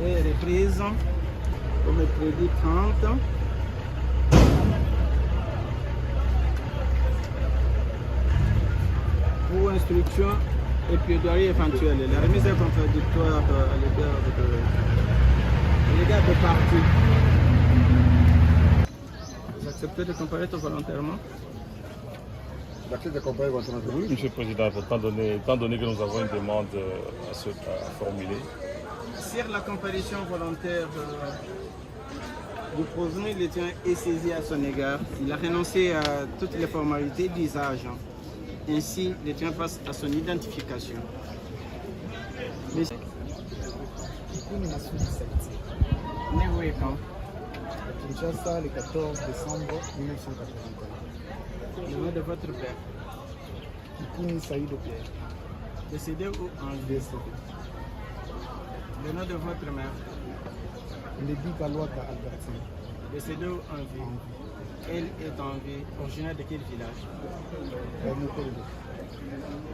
et reprise au mercredi 30. Pour instruction et plaidoirie éventuelle. La remise est contradictoire à l'égard de parties. Vous acceptez de comparaître volontairement? Oui, Monsieur le Président, étant donné que nous avons une demande à formuler. Sur la comparution volontaire, le prévenu le tient est saisi à son égard. Il a renoncé à toutes les formalités d'usage. Ainsi, le tient passe à son identification. Monsieur, né où et quand? Kinshasa, le 14 décembre 1981. Le nom de votre père? Kipuni Saïdo Pierre. Décédé ou en vie? Décédé. Le nom de votre mère? Ndedi Kalwaka Albertine. Décédé ou en vie? Elle est en vie. Originaire de quel village? Mokolo.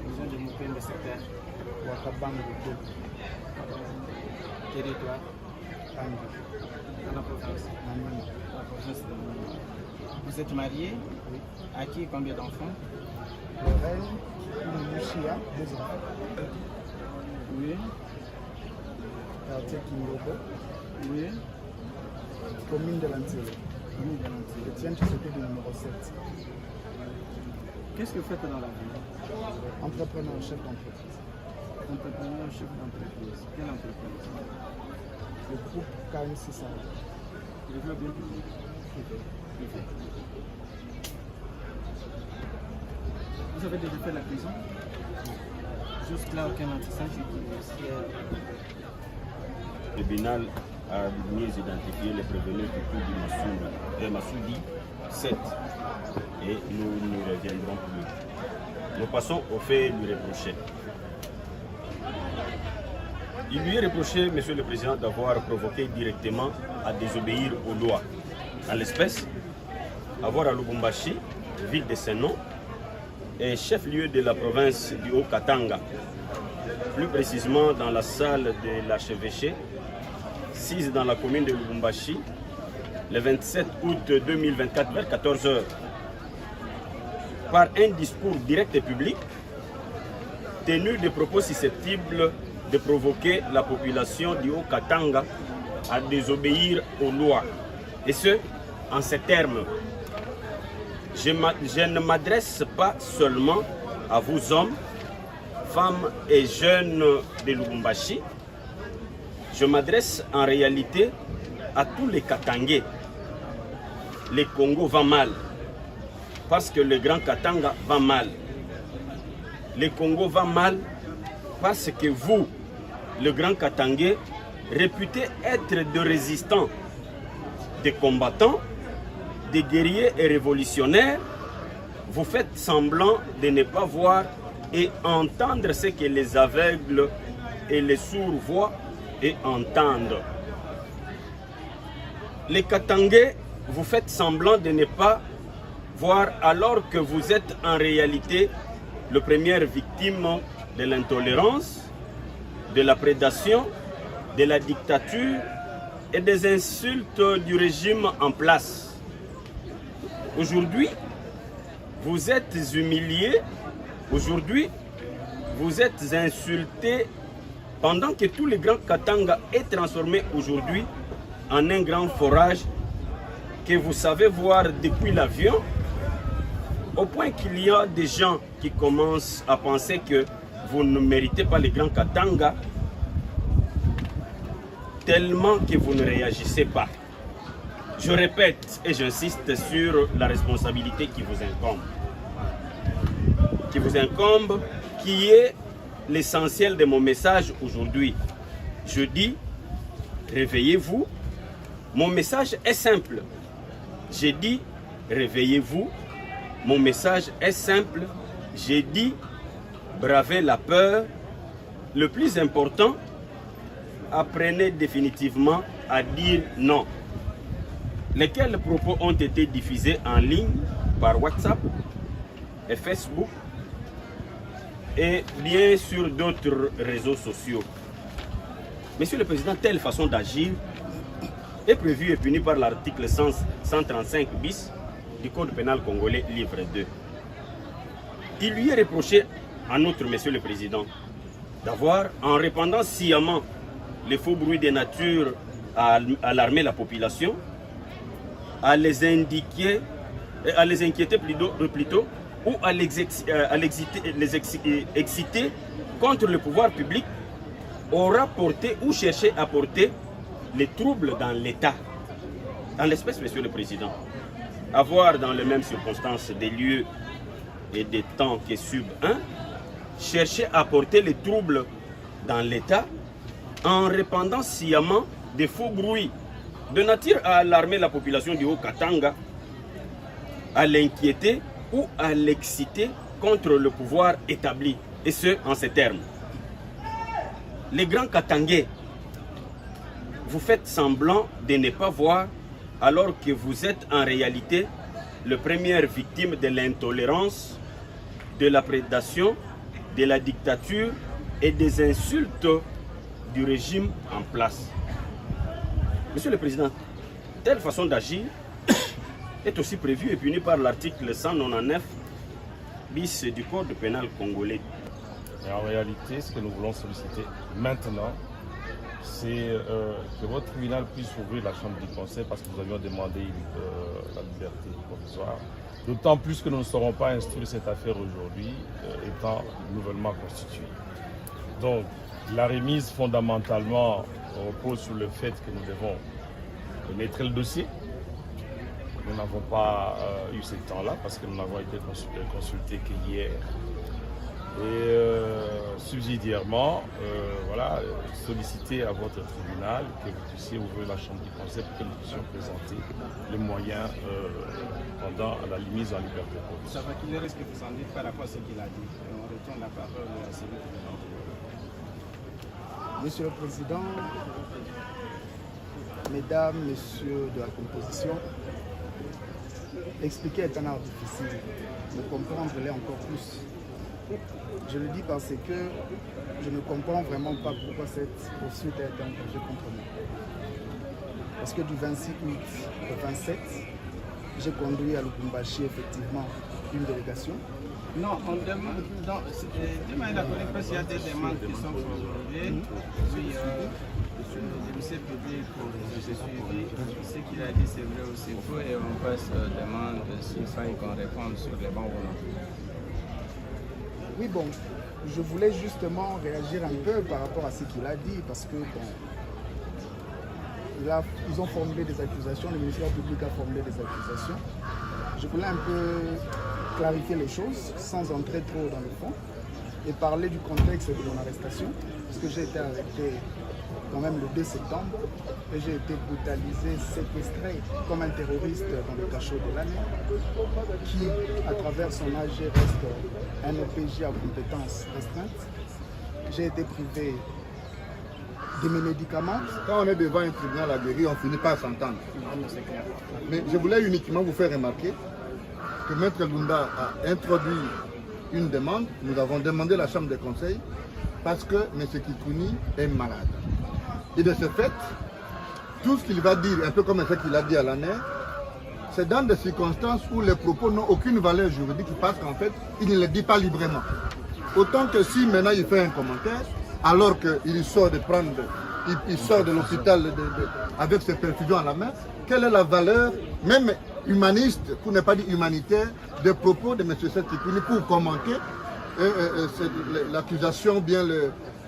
Maison de Moupende, le secteur? Wakabang de Territoire? Angi. Dans la province? Namani. La province de Namani. Vous êtes marié? Oui. À qui combien d'enfants? Le reine, une Mouchia, 2 enfants. Oui. Quartier Kingobo. Oui. Commune de l'Antille. Le tien qui s'occupe du numéro 7. Qu'est-ce que vous faites dans la vie? Entrepreneur, chef d'entreprise. Entrepreneur, chef d'entreprise. Quelle entreprise? Le groupe KMC Sahel. Je veux bien public. Privé. Vous avez déjà fait la prison? Jusque-là, aucun antisage judiciaire. Le tribunal a mieux identifié les prévenus du coup du Massoudi 7 et nous ne reviendrons plus. Nous passons au fait lui reprocher. Il lui est reproché, Monsieur le Président, d'avoir provoqué directement à désobéir aux lois. En l'espèce, avoir à Lubumbashi, ville de son nom, et chef-lieu de la province du Haut-Katanga, plus précisément dans la salle de l'archevêché, sise dans la commune de Lubumbashi, le 27 août 2024 vers 14 h, par un discours direct et public, tenu de propos susceptibles de provoquer la population du Haut-Katanga à désobéir aux lois. Et ce, en ces termes: je ne m'adresse pas seulement à vous hommes, femmes et jeunes de Lubumbashi, je m'adresse en réalité à tous les Katangais. Le Congo va mal, parce que le Grand Katanga va mal. Le Congo va mal, parce que vous, le Grand Katangais, réputé être de résistants, de combattants, de guerriers et révolutionnaires, vous faites semblant de ne pas voir et entendre ce que les aveugles et les sourds voient et entendent. Les Katangais, vous faites semblant de ne pas voir alors que vous êtes en réalité la première victime de l'intolérance, de la prédation, de la dictature et des insultes du régime en place. Aujourd'hui, vous êtes humiliés, aujourd'hui, vous êtes insultés pendant que tout le Grand Katanga est transformé aujourd'hui en un grand forage que vous savez voir depuis l'avion, au point qu'il y a des gens qui commencent à penser que vous ne méritez pas le Grand Katanga, tellement que vous ne réagissez pas. Je répète et j'insiste sur la responsabilité qui vous incombe, qui est l'essentiel de mon message aujourd'hui. Je dis, réveillez-vous. Mon message est simple. J'ai dit, réveillez-vous. Mon message est simple. J'ai dit, bravez la peur. Le plus important, apprenez définitivement à dire non. Lesquels propos ont été diffusés en ligne par WhatsApp et Facebook et bien sur d'autres réseaux sociaux. Monsieur le Président, telle façon d'agir est prévue et punie par l'article 135 bis du Code pénal congolais, livre 2. Il lui est reproché, en outre, Monsieur le Président, d'avoir, en répandant sciemment les faux bruits des natures à alarmer la population, à les inquiéter plutôt ou à les exciter contre le pouvoir public, aura porté ou cherché à porter les troubles dans l'État. En l'espèce, Monsieur le Président, avoir dans les mêmes circonstances des lieux et des temps que sub 1, chercher à porter les troubles dans l'État en répandant sciemment des faux bruits de nature à alarmer la population du Haut-Katanga, à l'inquiéter ou à l'exciter contre le pouvoir établi, et ce, en ces termes. Les grands Katangais, vous faites semblant de ne pas voir alors que vous êtes en réalité les premières victimes de l'intolérance, de la prédation, de la dictature et des insultes du régime en place. Monsieur le Président, telle façon d'agir est aussi prévue et punie par l'article 199 bis du Code pénal congolais. Et en réalité, ce que nous voulons solliciter maintenant, c'est que votre tribunal puisse ouvrir la chambre du conseil parce que nous avions demandé la liberté provisoire. D'autant plus que nous ne serons pas instruits de cette affaire aujourd'hui, étant nouvellement constituée. Donc, la remise fondamentalement repose sur le fait que nous devons mettre le dossier. Nous n'avons pas eu ce temps-là parce que nous n'avons été consultés qu'hier. Et subsidiairement, voilà, solliciter à votre tribunal que vous puissiez ouvrir la chambre du conseil pour que nous puissions présenter les moyens pendant la mise en liberté provisoire. Ça va qu'il risque de s'en dire par rapport à ce qu'il a dit. On retourne la parole à celui qui l'a dit. Monsieur le Président, Mesdames, Messieurs de la composition, expliquer est un art difficile, mais comprendre l'est encore plus. Je le dis parce que je ne comprends vraiment pas pourquoi cette poursuite a été engagée contre moi. Parce que du 26 août au 27, j'ai conduit à Lubumbashi effectivement une délégation. Non, on demande, demande la presse, il y a des demandes qui sont formulées. Puis, le CPD pour ce suivi, ce qu'il a dit c'est vrai ou c'est faux, et on passe demande s'il faille qu'on réponde sur les bons ou non. Oui, bon, je voulais justement réagir un peu par rapport à ce qu'il a dit, parce que bon, ils ont formulé des accusations, le ministère public a formulé des accusations. Je voulais un peu clarifier les choses sans entrer trop dans le fond et parler du contexte de mon arrestation, parce que j'ai été arrêté quand même le 2 septembre et j'ai été brutalisé, séquestré comme un terroriste dans le cachot de l'année qui, à travers son AG, reste un OPJ à compétences restreintes. J'ai été privé de mes médicaments. Quand on est devant un tribunal aguerri, on finit par s'entendre. Mais je voulais uniquement vous faire remarquer que Maître Lunda a introduit une demande. Nous avons demandé la chambre des conseils parce que M. Kikouni est malade. Et de ce fait, tout ce qu'il va dire, un peu comme ce qu'il a dit à l'année, c'est dans des circonstances où les propos n'ont aucune valeur juridique parce qu'en fait, il ne les dit pas librement. Autant que si maintenant il fait un commentaire, alors qu'il sort de prendre, il sort de l'hôpital avec ses perfusions à la main, quelle est la valeur, même humaniste, pour ne pas dire humanitaire, des propos de M. Kikouni pour commenter l'accusation ou bien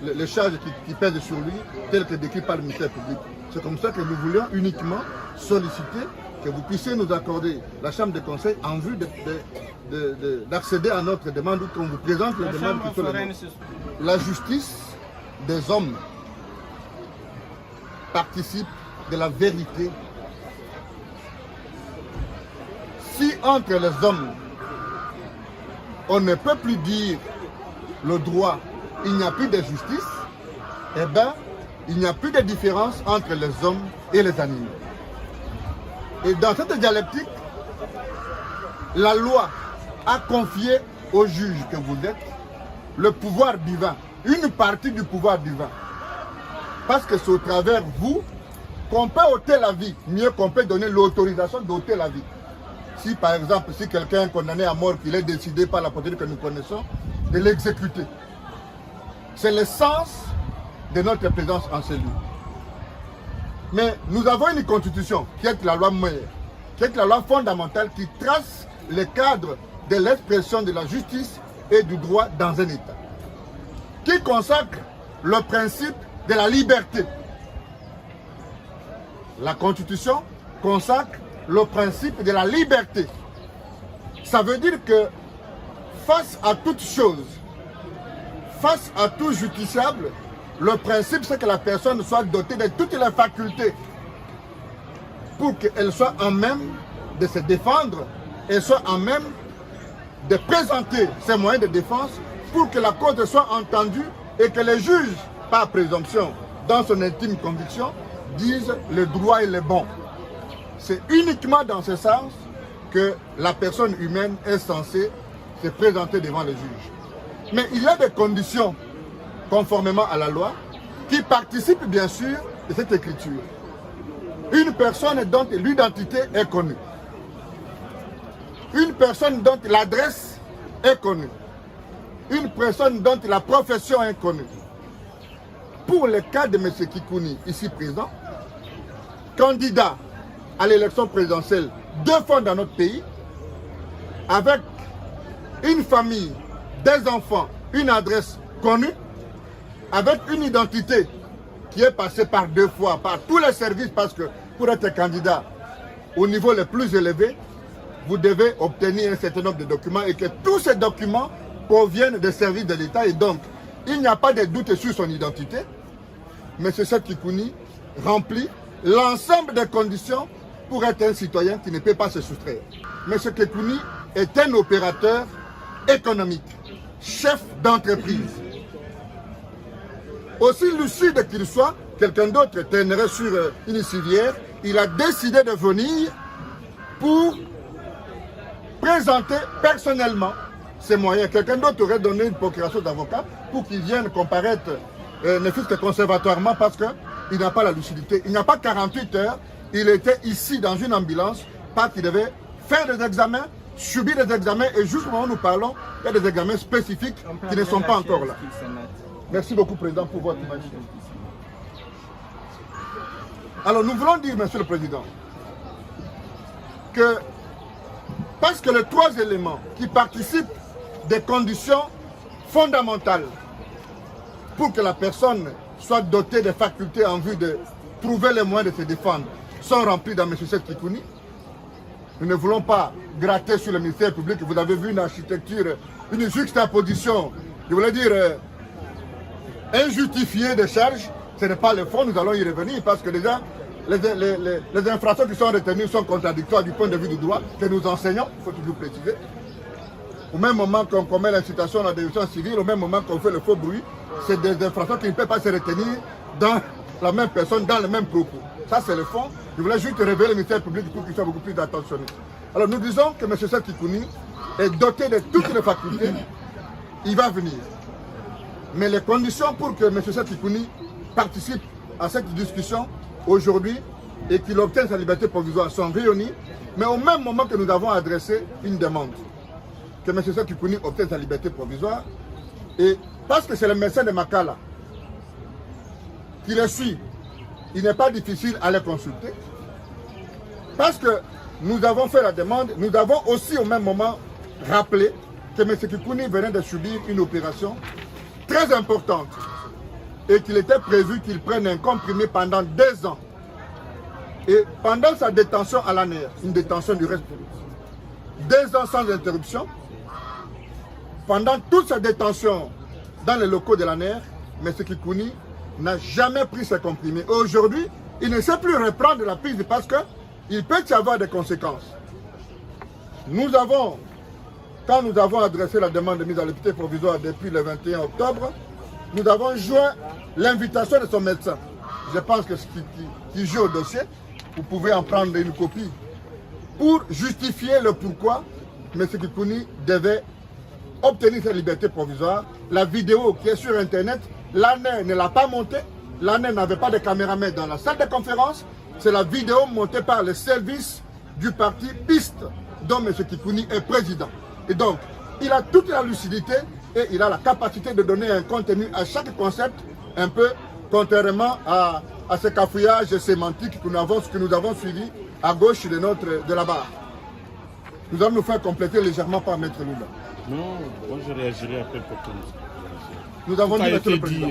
les charges qui pèsent sur lui, telles que décrites par le ministère public. C'est comme ça que nous voulions uniquement solliciter que vous puissiez nous accorder la chambre de conseil en vue d'accéder à notre demande ou qu'on vous présente les demandes qui sont la justice des hommes participe de la vérité. Si entre les hommes, on ne peut plus dire le droit, il n'y a plus de justice, eh bien, il n'y a plus de différence entre les hommes et les animaux. Et dans cette dialectique, la loi a confié aux juges que vous êtes le pouvoir divin, une partie du pouvoir divin. Parce que c'est au travers de vous qu'on peut ôter la vie, mieux qu'on peut donner l'autorisation d'ôter la vie. Si par exemple, si quelqu'un est condamné à mort, qu'il est décidé par la procédure que nous connaissons, de l'exécuter. C'est le sens de notre présence en ces lieux. Mais nous avons une constitution qui est la loi Meyer, qui est la loi fondamentale qui trace le cadre de l'expression de la justice et du droit dans un État, qui consacre le principe de la liberté. La Constitution consacre le principe de la liberté. Ça veut dire que face à toute chose, face à tout justiciable, le principe c'est que la personne soit dotée de toutes les facultés pour qu'elle soit en même de se défendre et soit en même de présenter ses moyens de défense pour que la cause soit entendue et que les juges, par présomption, dans son intime conviction, disent le droit et le bon. C'est uniquement dans ce sens que la personne humaine est censée se présenter devant les juges. Mais il y a des conditions, conformément à la loi, qui participent bien sûr de cette écriture. Une personne dont l'identité est connue. Une personne dont l'adresse est connue. Une personne dont la profession est connue. Pour le cas de M. Kikouni, ici présent, candidat à l'élection présidentielle 2 fois dans notre pays, avec une famille, des enfants, une adresse connue, avec une identité qui est passée par 2 fois, par tous les services, parce que pour être candidat au niveau le plus élevé, vous devez obtenir un certain nombre de documents et que tous ces documents proviennent des services de l'État et donc il n'y a pas de doute sur son identité. M. Seth Kikouni remplit l'ensemble des conditions pour être un citoyen qui ne peut pas se soustraire. M. Kikouni est un opérateur économique, chef d'entreprise. Aussi lucide qu'il soit, quelqu'un d'autre traînerait sur une civière, il a décidé de venir pour présenter personnellement ses moyens. Quelqu'un d'autre aurait donné une procuration d'avocat pour qu'il vienne comparaître, ne fût-ce que conservatoirement, parce qu'il n'a pas la lucidité. Il n'y a pas 48 heures, il était ici dans une ambulance, parce qu'il devait faire des examens, subir des examens, et justement où nous parlons, il y a des examens spécifiques qui ne sont pas encore là. Merci beaucoup, Président, pour votre image. Alors, nous voulons dire, Monsieur le Président, que parce que les 3 éléments qui participent des conditions fondamentales pour que la personne soit dotée de facultés en vue de trouver les moyens de se défendre sont remplis dans M. Seth Kikouni, nous ne voulons pas gratter sur le ministère public. Vous avez vu une architecture, une juxtaposition, je voulais dire, injustifiée de charges. Ce n'est pas le fond, nous allons y revenir parce que déjà, les infractions qui sont retenues sont contradictoires du point de vue du droit que nous enseignons, il faut toujours préciser. Au même moment qu'on commet l'incitation à la désobéissance civile, au même moment qu'on fait le faux bruit, c'est des infractions qui ne peuvent pas se retenir dans la même personne, dans le même propos. Ça, c'est le fond. Je voulais juste révéler le ministère public pour qu'il soit beaucoup plus attentionné. Alors, nous disons que M. Seth Kikouni est doté de toutes les facultés. Il va venir. Mais les conditions pour que M. Seth Kikouni participe à cette discussion aujourd'hui et qu'il obtienne sa liberté provisoire sont réunies, mais au même moment que nous avons adressé une demande que M. Seth Kikouni obtienne sa liberté provisoire, et parce que c'est le médecin de Makala qui le suit, il n'est pas difficile à les consulter, parce que nous avons fait la demande, nous avons aussi au même moment rappelé que M. Kikouni venait de subir une opération très importante et qu'il était prévu qu'il prenne un comprimé pendant 2 ans. Et pendant sa détention à l'ANER, une détention du reste, 2 ans sans interruption, pendant toute sa détention dans les locaux de l'ANER, M. Kikouni n'a jamais pris ses comprimés. Aujourd'hui, il ne sait plus reprendre la prise parce qu'il peut y avoir des conséquences. Nous avons, quand nous avons adressé la demande de mise à liberté provisoire depuis le 21 octobre, nous avons joint l'invitation de son médecin. Je pense que ce qui joue au dossier, vous pouvez en prendre une copie, pour justifier le pourquoi M. Kikouni devait obtenir cette liberté provisoire. La vidéo qui est sur Internet, l'ANER ne l'a pas montée. L'ANER n'avait pas de caméraman dans la salle de conférence. C'est la vidéo montée par le service du parti PIST, dont M. Kikouni est président. Et donc, il a toute la lucidité et il a la capacité de donner un contenu à chaque concept, un peu contrairement à ce cafouillage sémantique que nous avons suivi à gauche de la barre. Nous allons nous faire compléter légèrement par Maître Lunda. Non, moi je réagirai un peu pour tout. Nous avons dit, Monsieur le Président.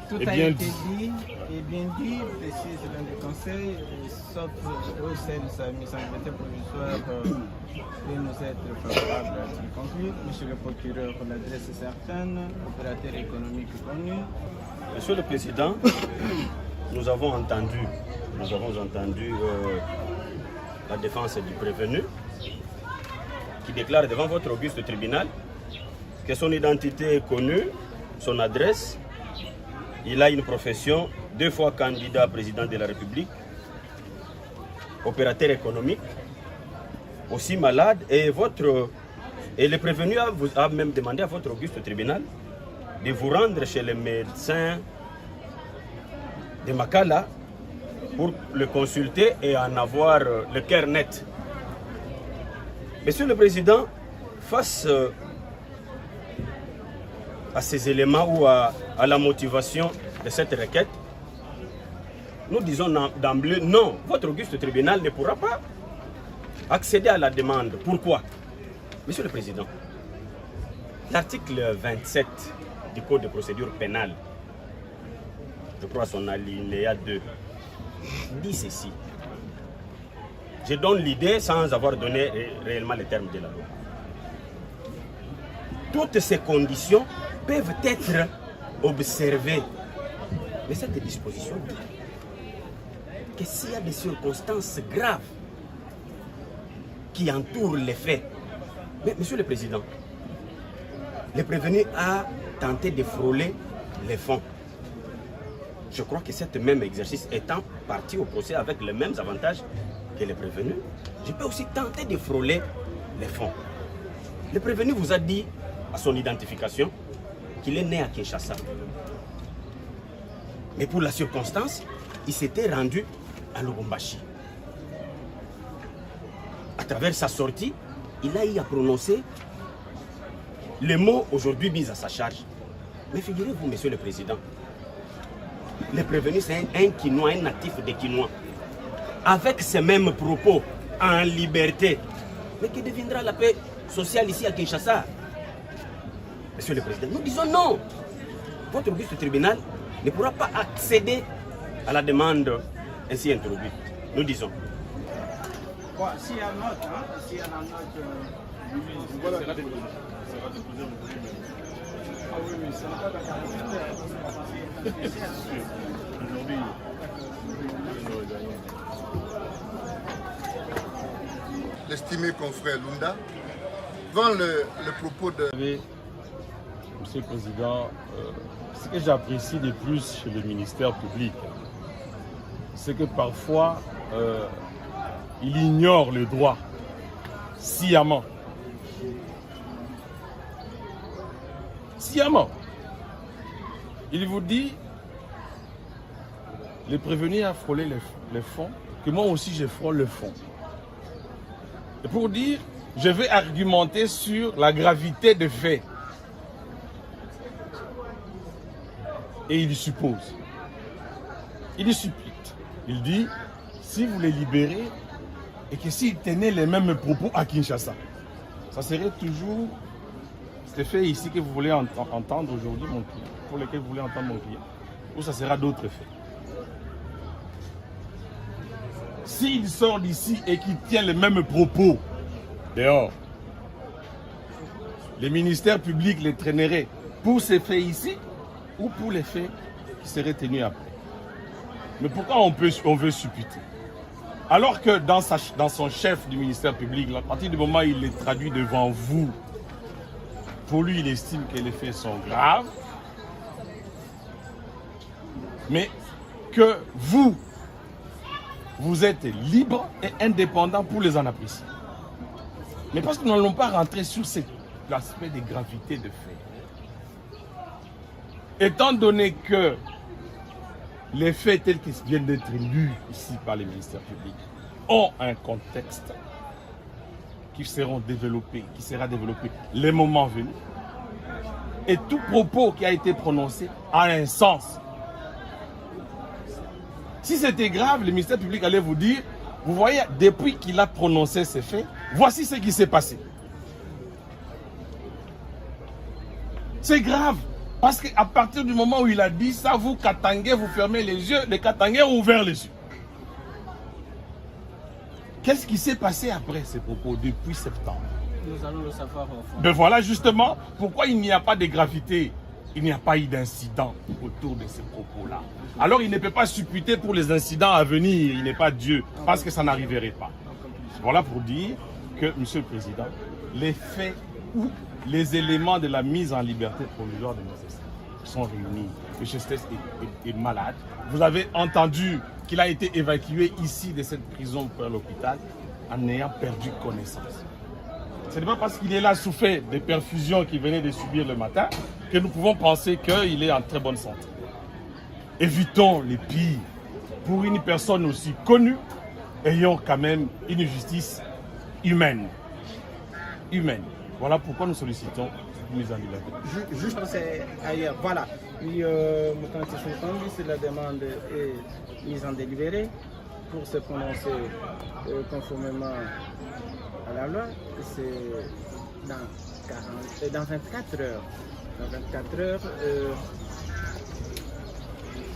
Tout a été dit et bien dit, précise dans le Conseil, sauf au sein de sa mise en liberté provisoire de nous être favorables à ce conclu. Monsieur le procureur, l'adresse est certaine, opérateur économique connu. Monsieur le Président, nous avons entendu la défense du prévenu qui déclare devant votre auguste tribunal que son identité est connue, son adresse, il a une profession, 2 fois candidat président de la République, opérateur économique, aussi malade, et le prévenu a même demandé à votre auguste tribunal de vous rendre chez le médecin de Makala pour le consulter et en avoir le cœur net. Monsieur le Président, face à ces éléments ou à la motivation de cette requête, nous disons d'emblée non, votre auguste tribunal ne pourra pas accéder à la demande. Pourquoi? Monsieur le Président, l'article 27 du Code de procédure pénale, je crois son alinéa 2, dit ceci. Je donne l'idée sans avoir donné réellement les termes de la loi. Toutes ces conditions peuvent être observées. Mais cette disposition dit que s'il y a des circonstances graves qui entourent les faits, mais Monsieur le Président, le prévenu a tenté de frôler les fonds. Je crois que cet même exercice étant parti au procès avec les mêmes avantages que le prévenu, je peux aussi tenter de frôler les fonds. Le prévenu vous a dit à son identification qu'il est né à Kinshasa. Mais pour la circonstance, il s'était rendu à Lubumbashi. À travers sa sortie, il a eu à prononcer les mots aujourd'hui mis à sa charge. Mais figurez-vous, Monsieur le Président, le prévenu, c'est un Quinois, un natif de Quinois, avec ces mêmes propos, en liberté. Mais que deviendra la paix sociale ici à Kinshasa? Monsieur le Président, nous disons non. Votre auguste tribunal ne pourra pas accéder à la demande ainsi introduite. Nous disons. Bon, s'il y a une note, s'il y a une note, voilà. Ah oui, mais ça n'a pas L'estimé confrère Lunda, devant le propos de... Monsieur le Président, ce que j'apprécie de plus chez le ministère public, c'est que parfois, il ignore le droit sciemment. Sciemment. Il vous dit, le prévenu a frôlé les fonds, que moi aussi je frôle le fond. Et pour dire, je vais argumenter sur la gravité des faits. Et il suppose. Il suppute. Il dit, si vous les libérez, et que s'ils tenaient les mêmes propos à Kinshasa, ça serait toujours ce fait ici que vous voulez entendre aujourd'hui, mon client, pour lequel vous voulez entendre mon client, ou ça sera d'autres faits. S'il sort d'ici et qu'il tient les mêmes propos dehors, les ministères publics les traîneraient pour ces faits ici ou pour les faits qui seraient tenus après. Mais pourquoi on veut supputer? Alors que dans son chef du ministère public, à partir du moment où il les traduit devant vous, pour lui, il estime que les faits sont graves, mais que vous êtes libre et indépendant pour les en apprécier. Mais parce que nous n'allons pas rentrer sur l'aspect des gravités de fait. Étant donné que les faits tels qu'ils viennent d'être lus ici par les ministères publics ont un contexte qui sera développé les moments venus, et tout propos qui a été prononcé a un sens. Si c'était grave, le ministère public allait vous dire, vous voyez, depuis qu'il a prononcé ces faits, voici ce qui s'est passé. C'est grave. Parce qu'à partir du moment où il a dit ça, vous, Katangais, vous fermez les yeux, les Katangais ont ouvert les yeux. Qu'est-ce qui s'est passé après ces propos depuis septembre? Nous allons le savoir au fond. Ben voilà justement pourquoi il n'y a pas de gravité, il n'y a pas eu d'incident autour de ces propos-là. Alors il ne peut pas supputer pour les incidents à venir, il n'est pas Dieu, parce que ça n'arriverait pas. Voilà pour dire que, Monsieur le Président, les faits ou les éléments de la mise en liberté provisoire de M. Stess sont réunis. M. Stess est malade. Vous avez entendu qu'il a été évacué ici de cette prison vers l'hôpital en ayant perdu connaissance. Ce n'est pas parce qu'il est là souffert des perfusions qu'il venait de subir le matin que nous pouvons penser qu'il est en très bonne santé. Évitons les pires pour une personne aussi connue, ayant quand même une justice humaine. Voilà pourquoi nous sollicitons une mise en liberté. Juste c'est ailleurs. Voilà. Puis, c'est la demande est mise en délibéré pour se prononcer conformément à la loi. C'est dans 24 heures. Dans 24 heures,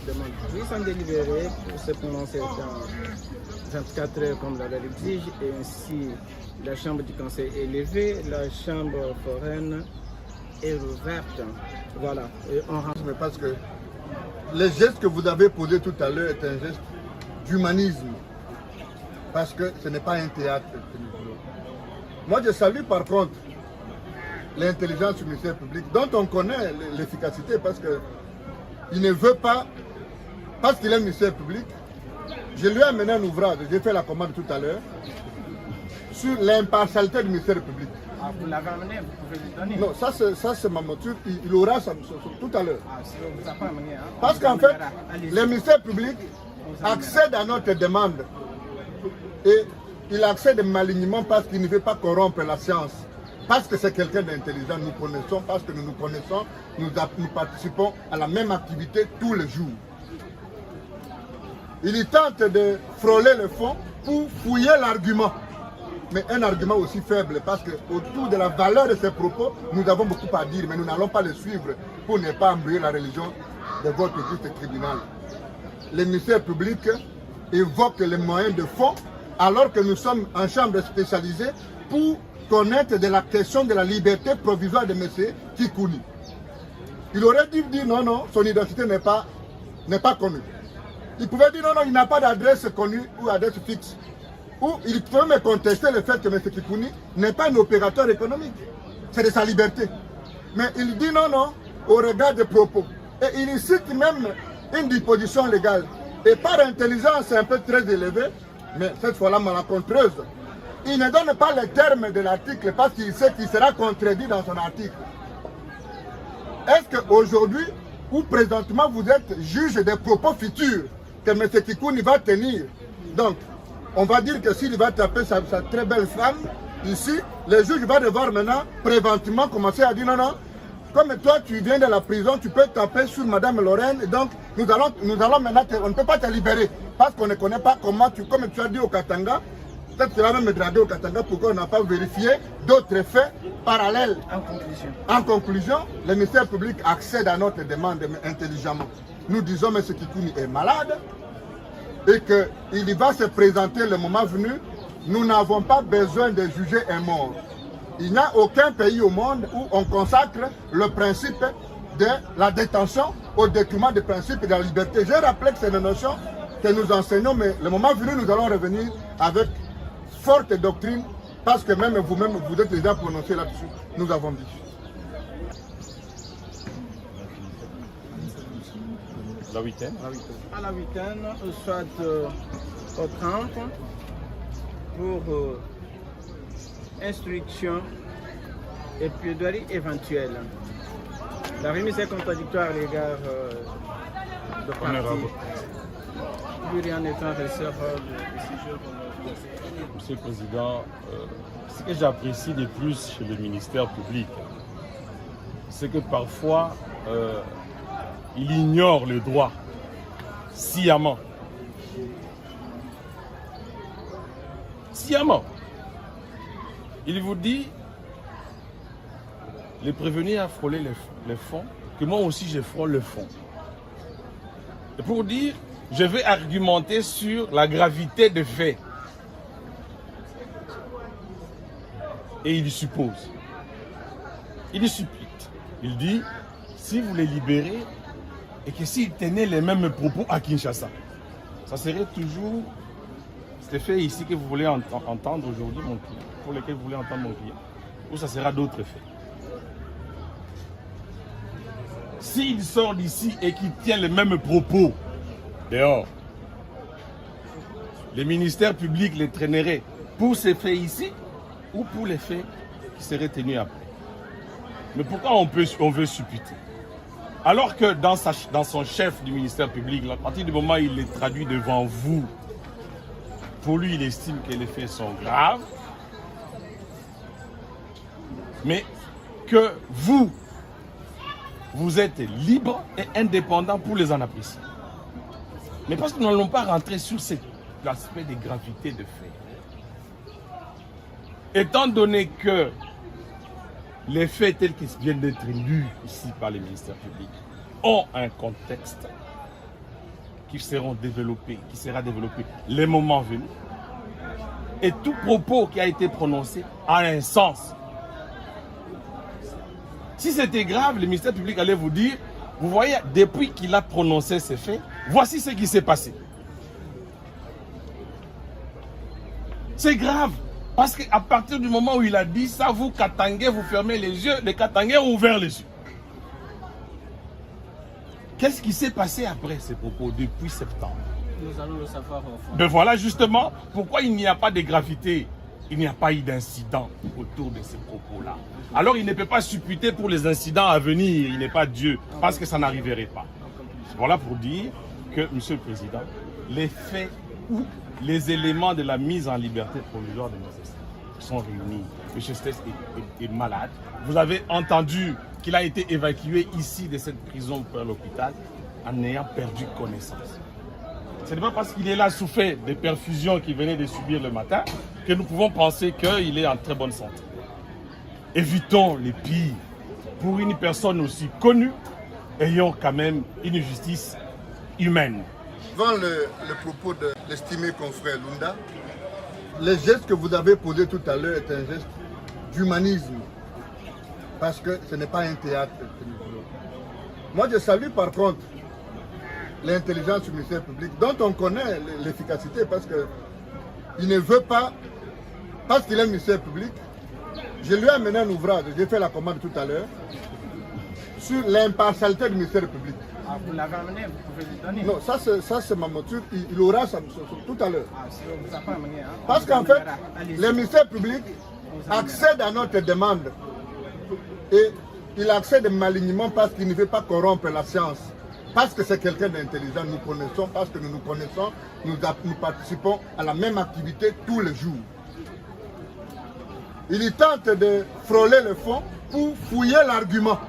demande mise en délibéré pour se prononcer dans 24 heures comme la loi l'exige, et ainsi la chambre du conseil est levée, la chambre foraine est rouverte. Voilà. Et on rentre. Mais parce que le geste que vous avez posé tout à l'heure est un geste d'humanisme. Parce que ce n'est pas un théâtre que nous voulons. Moi, je salue par contre l'intelligence du ministère public, dont on connaît l'efficacité, parce qu'il ne veut pas, parce qu'il est ministère public. Je lui ai amené un ouvrage, j'ai fait la commande tout à l'heure, sur l'impartialité du ministère public. Ah, vous l'avez amené, vous pouvez lui donner. Non, ça c'est ma moture, il aura ça tout à l'heure. Ah, si on vous a pas amené, hein, Parce qu'en fait, le ministère public accède à notre demande. Et il accède malignement parce qu'il ne veut pas corrompre la science. Parce que c'est quelqu'un d'intelligent, nous connaissons, parce que nous nous connaissons, nous participons à la même activité tous les jours. Il tente de frôler le fond pour fouiller l'argument. Mais un argument aussi faible, parce qu'autour de la valeur de ses propos, nous avons beaucoup à dire, mais nous n'allons pas le suivre pour ne pas embrouiller la religion de votre juste tribunal. Le ministère public évoque les moyens de fond, alors que nous sommes en chambre spécialisée pour connaître de la question de la liberté provisoire de M. Kikouni. Il aurait dû dire non, son identité n'est pas connue. Il pouvait dire non, il n'a pas d'adresse connue ou adresse fixe. Ou il peut me contester le fait que M. Kikouni n'est pas un opérateur économique. C'est de sa liberté. Mais il dit non, au regard des propos. Et il cite même une disposition légale. Et par intelligence un peu très élevée, mais cette fois-là malencontreuse, il ne donne pas les termes de l'article parce qu'il sait qu'il sera contredit dans son article. Est-ce qu'aujourd'hui, ou présentement, vous êtes juge des propos futurs que M. Kikouni va tenir? Donc, on va dire que s'il va taper sa très belle femme, ici, le juge va devoir maintenant préventivement commencer à dire non, comme toi tu viens de la prison, tu peux taper sur Madame Lorraine, et donc nous allons maintenant, on ne peut pas te libérer, parce qu'on ne connaît pas comment comme tu as dit au Katanga, peut-être que tu vas même me draguer au Katanga, pourquoi on n'a pas vérifié d'autres faits parallèles. En conclusion, le ministère public accède à notre demande intelligemment. Nous disons M. Kikouni est malade, et qu'il va se présenter le moment venu. Nous n'avons pas besoin de juger un mort. Il n'y a aucun pays au monde où on consacre le principe de la détention au détriment du principe de la liberté. J'ai rappelé que c'est une notion que nous enseignons, mais le moment venu, nous allons revenir avec forte doctrine, parce que même vous-même, vous êtes déjà prononcé là-dessus. Nous avons dit. La huitaine. À la huitaine, soit au 30 pour instruction et plaidoirie éventuelle. La remise est contradictoire à l'égard de partis. Plus rien n'étant ressort de séjour. Monsieur le Président, ce que j'apprécie de plus chez le ministère public, c'est que parfois, il ignore le droit sciemment. Sciemment. Il vous dit, les prévenir à frôler les fonds, que moi aussi je frôle le fond. Et pour dire, je vais argumenter sur la gravité des faits. Et il suppose. Il suppute. Il dit, si vous les libérez, et que s'ils tenaient les mêmes propos à Kinshasa, ça serait toujours cet effet ici que vous voulez entendre aujourd'hui, mon client, pour lequel vous voulez entendre mon client, ou ça sera d'autres faits. S'il sort d'ici et qu'il tient les mêmes propos dehors, les ministères publics les traîneraient pour ces faits ici ou pour les faits qui seraient tenus après. Mais pourquoi on veut supputer? Alors que dans son chef du ministère public, à partir du moment où il les traduit devant vous, pour lui, il estime que les faits sont graves, mais que vous êtes libre et indépendant pour les en apprécier. Mais parce que nous n'allons pas rentrer sur l'aspect des gravités de faits. Étant donné que les faits tels qu'ils viennent d'être lus ici par les ministères publics ont un contexte qui sera développé les moments venus, et tout propos qui a été prononcé a un sens. Si c'était grave, le ministère public allait vous dire, vous voyez, depuis qu'il a prononcé ces faits, voici ce qui s'est passé. C'est grave, parce qu'à partir du moment où il a dit ça, vous, Katangais, vous fermez les yeux, les Katangais ont ouvert les yeux. Qu'est-ce qui s'est passé après ces propos depuis septembre? Nous allons le savoir au fond. Ben voilà justement pourquoi il n'y a pas de gravité, il n'y a pas eu d'incident autour de ces propos-là. Alors il ne peut pas supputer pour les incidents à venir, il n'est pas Dieu, parce que ça n'arriverait pas. Voilà pour dire que, Monsieur le Président, les faits ou les éléments de la mise en liberté provisoire de M. Stess sont réunis. M. Stess est malade. Vous avez entendu qu'il a été évacué ici de cette prison vers l'hôpital en ayant perdu connaissance. Ce n'est pas parce qu'il est là souffert des perfusions qu'il venait de subir le matin que nous pouvons penser qu'il est en très bonne santé. Évitons les pires pour une personne aussi connue, ayons quand même une justice humaine. Devant le propos de l'estimé confrère Lunda, le geste que vous avez posé tout à l'heure est un geste d'humanisme, parce que ce n'est pas un théâtre que nous voulons. Moi, je salue par contre l'intelligence du ministère public, dont on connaît l'efficacité, parce qu'il ne veut pas, parce qu'il est ministère public. Je lui ai amené un ouvrage, j'ai fait la commande tout à l'heure, sur l'impartialité du ministère public. Ah, vous l'avez amené, vous pouvez lui donner. Non, ça c'est ma monture, il aura ça tout à l'heure. Ah, si on vous a pas amené, hein, Parce qu'en fait, le ministère public accède à notre demande. Et il accède malignement parce qu'il ne veut pas corrompre la science. Parce que c'est quelqu'un d'intelligent, nous connaissons, parce que nous nous connaissons, nous participons à la même activité tous les jours. Il y tente de frôler le fond pour fouiller l'argument.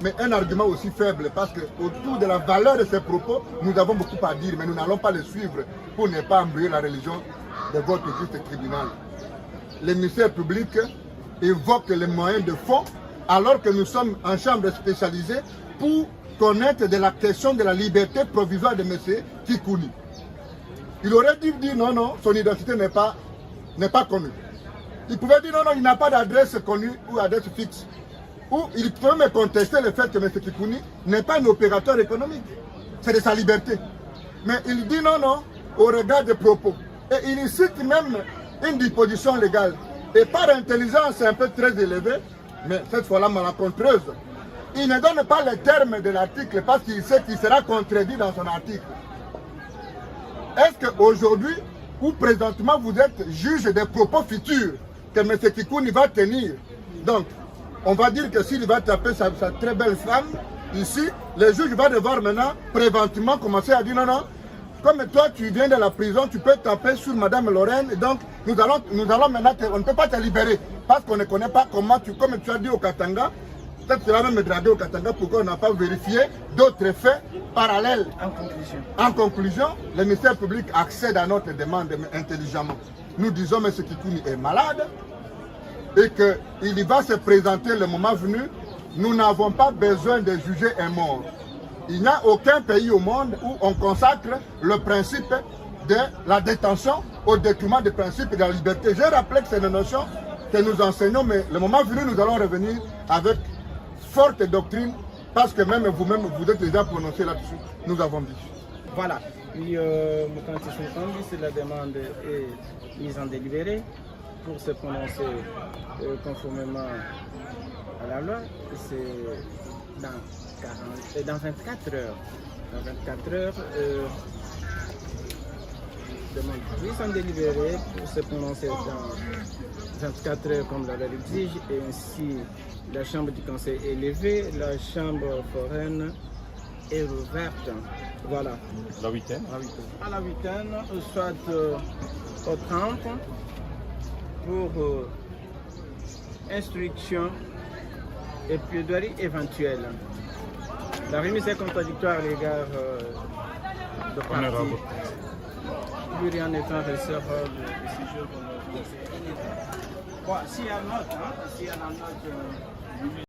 Mais un argument aussi faible, parce qu'autour de la valeur de ses propos, nous avons beaucoup à dire, mais nous n'allons pas les suivre pour ne pas embrouiller la religion de votre juste tribunal. Le ministère public évoque les moyens de fond, alors que nous sommes en chambre spécialisée pour connaître de la question de la liberté provisoire de M. Kikouni. Il aurait dû dire non, non, son identité n'est pas connue. Il pouvait dire non, non, il n'a pas d'adresse connue ou adresse fixe. Ou il peut me contester le fait que M. Kikouni n'est pas un opérateur économique. C'est de sa liberté. Mais il dit non, non, au regard des propos. Et il cite même une disposition légale. Et par intelligence un peu très élevée, mais cette fois-là malencontreuse, il ne donne pas les termes de l'article parce qu'il sait qu'il sera contredit dans son article. Est-ce qu'aujourd'hui, ou présentement, vous êtes juge des propos futurs que M. Kikouni va tenir? Donc, on va dire que s'il va taper sa très belle femme, ici, le juge va devoir maintenant préventivement commencer à dire non, non, comme toi tu viens de la prison, tu peux taper sur Madame Lorraine, et donc nous allons maintenant, on ne peut pas te libérer, parce qu'on ne connaît pas comment comme tu as dit au Katanga, peut-être que tu vas même me draguer au Katanga, pourquoi on n'a pas vérifié d'autres faits parallèles. En conclusion, le ministère public accède à notre demande intelligemment. Nous disons, M. Kikouni est malade et qu'il va se présenter le moment venu. Nous n'avons pas besoin de juger un mort. Il n'y a aucun pays au monde où on consacre le principe de la détention au détriment du principe de la liberté. Je rappelle que c'est une notion que nous enseignons, mais le moment venu, nous allons revenir avec forte doctrine, parce que même vous-même, vous êtes déjà prononcé là-dessus. Nous avons dit. Voilà. Puis, c'est la demande est mise en délibéré pour se prononcer conformément à la loi. C'est dans 24 heures. Dans 24 heures, demande mise en délibéré pour se prononcer dans 24 heures comme la loi l'exige, et ainsi la chambre du conseil est levée, la chambre foraine est rouverte. Voilà. La huitaine? À la huitaine, soit au 30 pour instruction et plaidoirie éventuelle. La remise est contradictoire à l'égard de partie. Plus rien étant ressort de séjour pour notre conseil. Bon, s'il y a une note, s'il y a la note.